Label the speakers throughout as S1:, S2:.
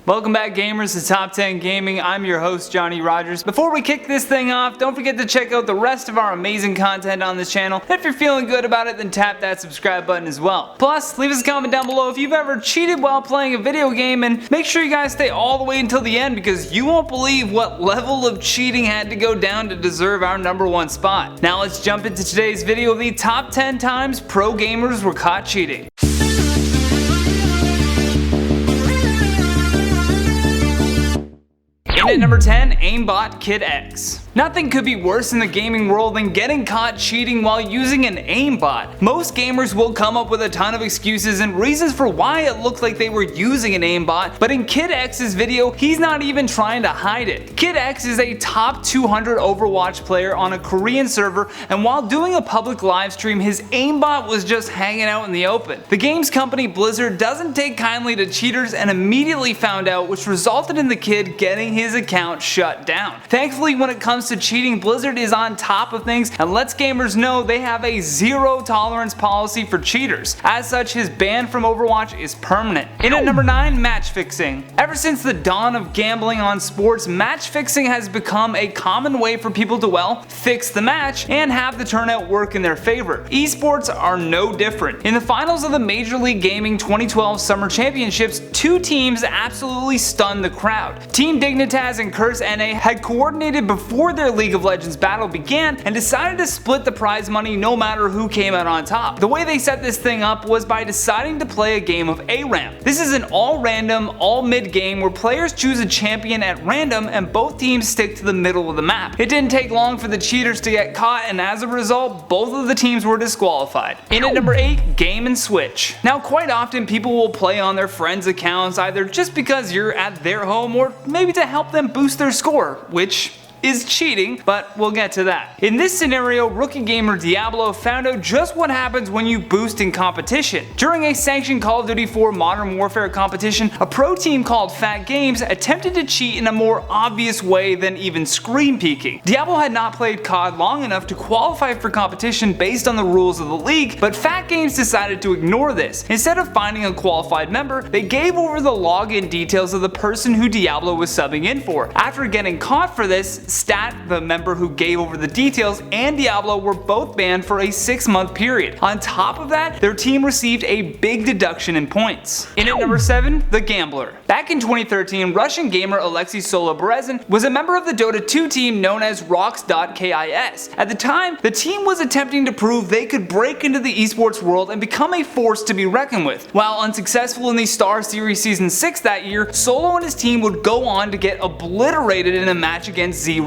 S1: Welcome back, gamers, to Top 10 Gaming. I'm your host, Johnny Rogers. Before we kick this thing off, don't forget to check out the rest of our amazing content on this channel. If you're feeling good about it, then tap that subscribe button as well. Plus, leave us a comment down below if you've ever cheated while playing a video game, and make sure you guys stay all the way until the end because you won't believe what level of cheating had to go down to deserve our #1 spot. Now let's jump into today's video of the top 10 times pro gamers were caught cheating. In at number 10, Aimbot Kid X. Nothing could be worse in the gaming world than getting caught cheating while using an aimbot. Most gamers will come up with a ton of excuses and reasons for why it looked like they were using an aimbot, but in Kid X's video, he's not even trying to hide it. Kid X is a top 200 Overwatch player on a Korean server, and while doing a public live stream, his aimbot was just hanging out in the open. The games company Blizzard doesn't take kindly to cheaters and immediately found out, which resulted in the kid getting his account shut down. Thankfully, when it comes to cheating, Blizzard is on top of things and lets gamers know they have a zero tolerance policy for cheaters. As such, his ban from Overwatch is permanent. In at number 9, match fixing. Ever since the dawn of gambling on sports, match fixing has become a common way for people to, well, fix the match and have the turnout work in their favor. Esports are no different. In the finals of the Major League Gaming 2012 Summer Championships, two teams absolutely stunned the crowd. Team Dignitas and Curse NA had coordinated before their League of Legends battle began and decided to split the prize money no matter who came out on top. The way they set this thing up was by deciding to play a game of ARAM. This is an all-random, all-mid game where players choose a champion at random and both teams stick to the middle of the map. It didn't take long for the cheaters to get caught, and as a result, both of the teams were disqualified. In at number 8, Game and Switch. Now, quite often people will play on their friends' accounts either just because you're at their home or maybe to help them boost their score, which is cheating, but we'll get to that. In this scenario, rookie gamer Diablo found out just what happens when you boost in competition. During a sanctioned Call of Duty 4 Modern Warfare competition, a pro team called Fat Games attempted to cheat in a more obvious way than even screen peeking. Diablo had not played COD long enough to qualify for competition based on the rules of the league, but Fat Games decided to ignore this. Instead of finding a qualified member, they gave over the login details of the person who Diablo was subbing in for. After getting caught for this, Stat, the member who gave over the details, and Diablo were both banned for a 6-month period. On top of that, their team received a big deduction in points. In at number 7, The Gambler. Back in 2013, Russian gamer Alexei Soloberezin was a member of the Dota 2 team known as Rocks.kis. At the time, the team was attempting to prove they could break into the esports world and become a force to be reckoned with. While unsuccessful in the Star Series Season 6 that year, Solo and his team would go on to get obliterated in a match against Z-Rage.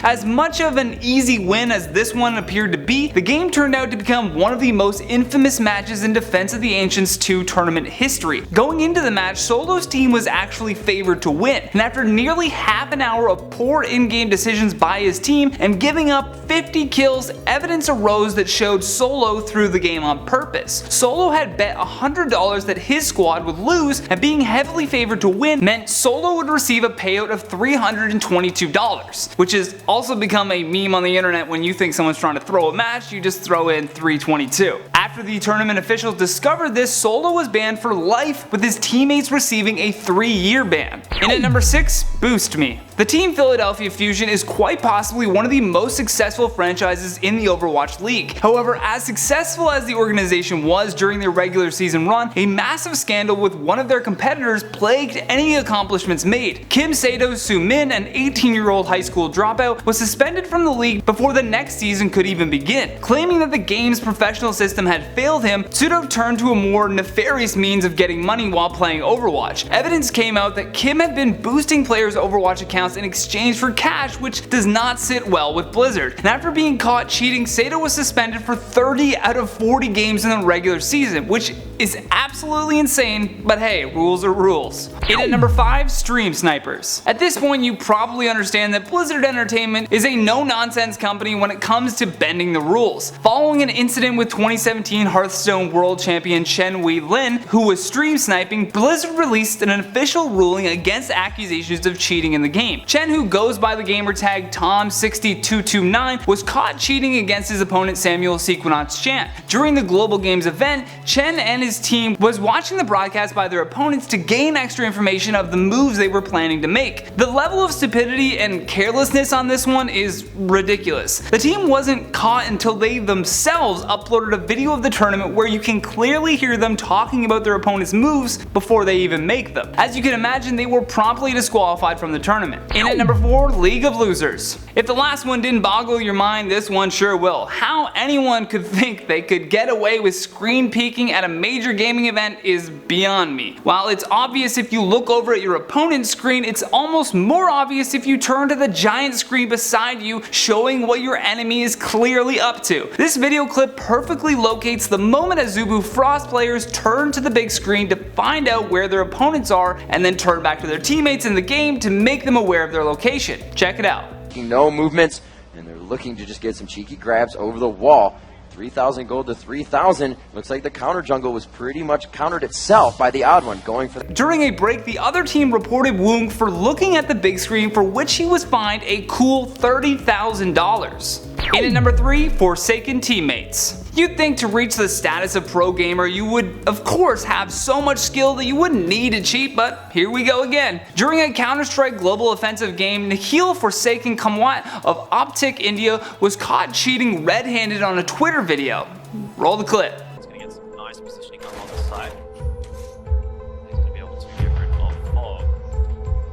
S1: As much of an easy win as this one appeared to be, the game turned out to become one of the most infamous matches in Defense of the Ancients 2 tournament history. Going into the match, Solo's team was actually favored to win, and after nearly half an hour of poor in-game decisions by his team and giving up 50 kills, evidence arose that showed Solo threw the game on purpose. Solo had bet $100 that his squad would lose, and being heavily favored to win meant Solo would receive a payout of $322, which has also become a meme on the internet. When you think someone's trying to throw a match, you just throw in 322. After the tournament officials discovered this, Solo was banned for life, with his teammates receiving a 3-year ban. In at number 6, Boost Me. The team Philadelphia Fusion is quite possibly one of the most successful franchises in the Overwatch League. However, as successful as the organization was during their regular season run, a massive scandal with one of their competitors plagued any accomplishments made. Kim Sato Soo-min, an 18-year-old high school dropout, was suspended from the league before the next season could even begin. Claiming that the game's professional system had failed him, Sudo turned to a more nefarious means of getting money while playing Overwatch. Evidence came out that Kim had been boosting players' Overwatch accounts in exchange for cash, which does not sit well with Blizzard. And after being caught cheating, Sato was suspended for 30 out of 40 games in the regular season, which is absolutely insane, but hey, rules are rules. In at number 5, Stream Snipers. At this point, you probably understand that Blizzard Entertainment is a no-nonsense company when it comes to bending the rules. Following an incident with 2017 Hearthstone World Champion Chen Wei-Lin, who was stream sniping, Blizzard released an official ruling against accusations of cheating in the game. Chen, who goes by the gamertag Tom60229, was caught cheating against his opponent Samuel Sequenot Chan. During the Global Games event, Chen and his his team was watching the broadcast by their opponents to gain extra information of the moves they were planning to make. The level of stupidity and carelessness on this one is ridiculous. The team wasn't caught until they themselves uploaded a video of the tournament where you can clearly hear them talking about their opponent's moves before they even make them. As you can imagine, they were promptly disqualified from the tournament. In at number 4, League of Losers. If the last one didn't boggle your mind, this one sure will. How anyone could think they could get away with screen peeking at a major gaming event is beyond me. While it's obvious if you look over at your opponent's screen, it's almost more obvious if you turn to the giant screen beside you, showing what your enemy is clearly up to. This video clip perfectly locates the moment Azubu Frost players turn to the big screen to find out where their opponents are and then turn back to their teammates in the game to make them aware of their location. Check it out.
S2: No movements, and they're looking to just get some cheeky grabs over the wall. 3,000 gold to 3,000. Looks like the counter jungle was pretty much countered itself by the odd one going for the...
S1: During a break, the other team reported Woong for looking at the big screen, for which he was fined a cool $30,000. In at number 3, Forsaken Teammates. You'd think to reach the status of pro gamer you would of course have so much skill that you wouldn't need to cheat, but here we go again. During a Counter-Strike Global Offensive game, Nikhil Forsaken Kamwat of Optic India was caught cheating red-handed on a Twitter video. Roll the clip.
S3: He's going to get some nice positioning up on the side. He's going to be able to get rid of fog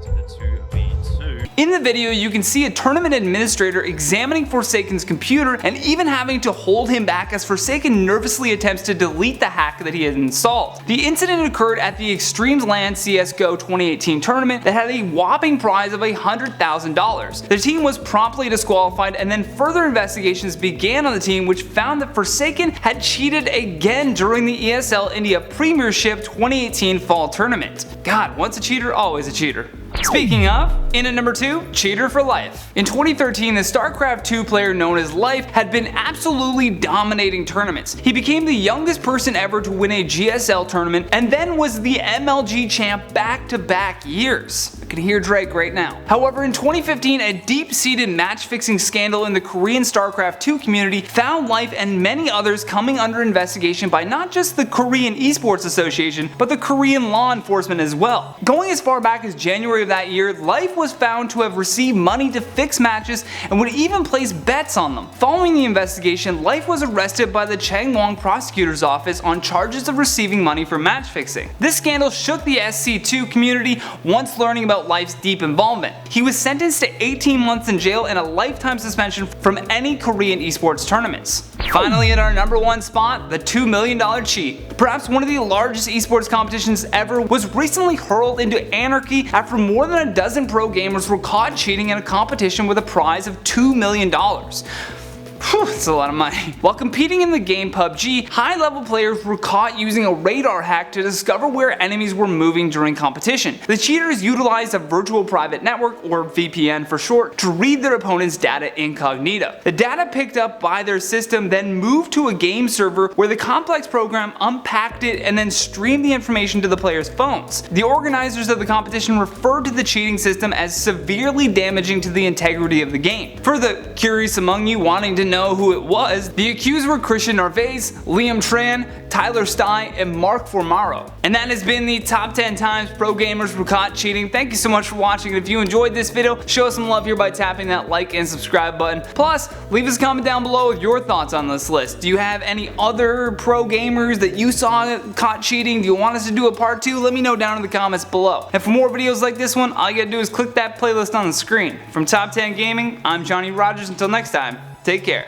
S3: to the 2v2.
S1: In the video, you can see a tournament administrator examining Forsaken's computer and even having to hold him back as Forsaken nervously attempts to delete the hack that he had installed. The incident occurred at the Extremes LAN CSGO 2018 tournament that had a whopping prize of $100,000. The team was promptly disqualified, and then further investigations began on the team, which found that Forsaken had cheated again during the ESL India Premiership 2018 fall tournament. God, once a cheater, always a cheater. Speaking of, in at number 2, Cheater for Life. In 2013, the StarCraft 2 player known as Life had been absolutely dominating tournaments. He became the youngest person ever to win a GSL tournament and then was the MLG champ back-to-back years. I can hear Drake right now. However, in 2015, a deep-seated match-fixing scandal in the Korean StarCraft 2 community found Life and many others coming under investigation by not just the Korean Esports Association, but the Korean law enforcement as well. Going as far back as January of that year, Life was found to have received money to fix matches and would even place bets on them. Following the investigation, Life was arrested by the Changwon prosecutor's office on charges of receiving money for match fixing. This scandal shook the SC2 community once learning about Life's deep involvement. He was sentenced to 18 months in jail and a lifetime suspension from any Korean esports tournaments. Finally, at our number 1 spot, the $2 million cheat. Perhaps one of the largest esports competitions ever was recently hurled into anarchy after more than a dozen pro gamers were caught cheating in a competition with a prize of $2 million. Whew, that's a lot of money. While competing in the game PUBG, high-level players were caught using a radar hack to discover where enemies were moving during competition. The cheaters utilized a virtual private network, or VPN for short, to read their opponent's data incognito. The data picked up by their system then moved to a game server where the complex program unpacked it and then streamed the information to the players' phones. The organizers of the competition referred to the cheating system as severely damaging to the integrity of the game. For the curious among you wanting to know who it was, the accused were Christian Narvaez, Liam Tran, Tyler Stye, and Mark Formaro. And that has been the top 10 times pro gamers were caught cheating. Thank you so much for watching, and if you enjoyed this video, show us some love here by tapping that like and subscribe button. Plus, leave us a comment down below with your thoughts on this list. Do you have any other pro gamers that you saw caught cheating? Do you want us to do a part 2? Let me know down in the comments below. And for more videos like this one, all you gotta do is click that playlist on the screen. From Top 10 Gaming, I'm Johnny Rogers. Until next time, take care.